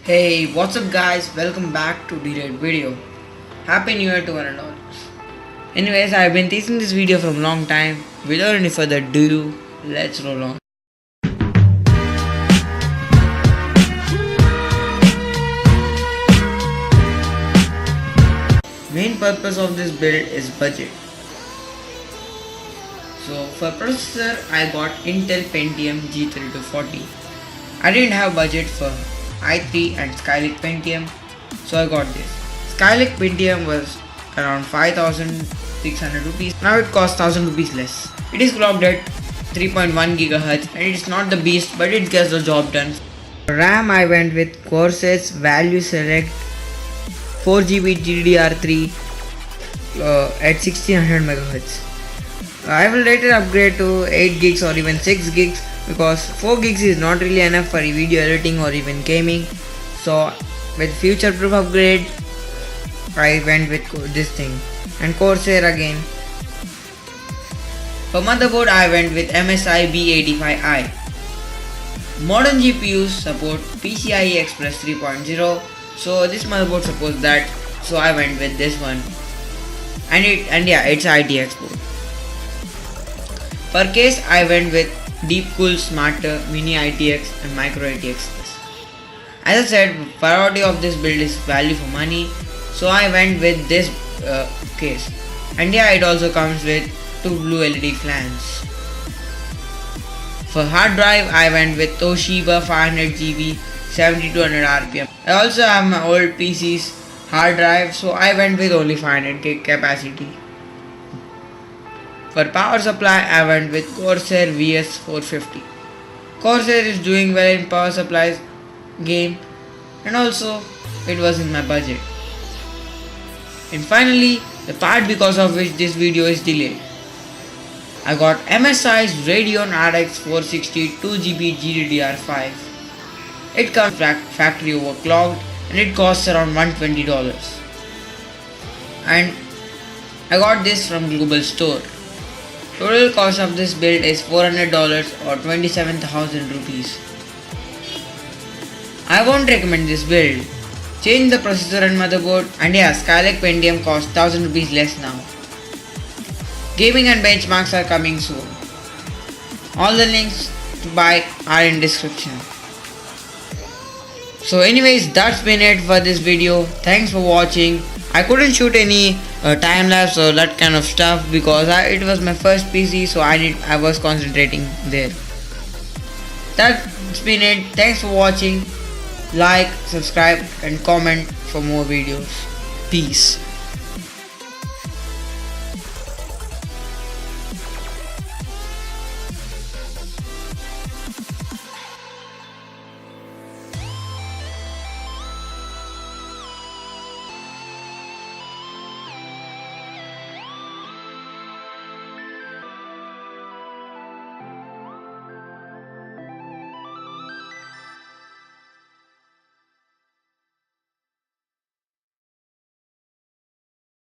Hey, what's up guys? Welcome back to delayed video. Happy New Year to one and all. Anyways, I've been teasing this video from long time. Without any further ado, let's roll on. Main purpose of this build is budget. So for processor, I got Intel Pentium G3240. I didn't have budget for i3 and Skylake Pentium, so I got this. Skylake Pentium was around 5600 rupees. Now it costs 1000 rupees less. It is clocked at 3.1 GHz and it is not the beast, but it gets the job done. For RAM, I went with Corsair's Value Select 4GB GDDR3 at 1600 MHz. I will later upgrade to 8 gigs or even 6 gigs because 4 gigs is not really enough for video editing or even gaming. So with future proof upgrade, I went with this thing and Corsair again. For motherboard, I went with MSI B85i. Modern GPUs support PCIe Express 3.0, so this motherboard supports that, so I went with this one. It's ITX board. For case, I went with Deepcool Smarter Mini ITX and Micro ITX. As I said, priority of this build is value for money, so I went with this case. And yeah, it also comes with 2 blue LED flanges. For hard drive, I went with Toshiba 500GB 7200 RPM. I also have my old PC's hard drive, so I went with only 500k capacity. For power supply, I went with Corsair VS450. Corsair is doing well in power supplies game, and also it was in my budget. And finally, the part because of which this video is delayed. I got MSI's Radeon RX 460 2GB GDDR5. It comes factory overclocked and it costs around $120. And I got this from Global Store. Total cost of this build is $400 or 27,000 rupees. I won't recommend this build. Change the processor and motherboard, and yeah, Skylake Pentium costs 1000 rupees less now. Gaming and benchmarks are coming soon. All the links to buy are in description. So anyways, that's been it for this video. Thanks for watching. I couldn't shoot any time lapse or that kind of stuff because it was my first PC, so I was concentrating there. That's been it. Thanks for watching. Like, subscribe and comment for more videos. Peace.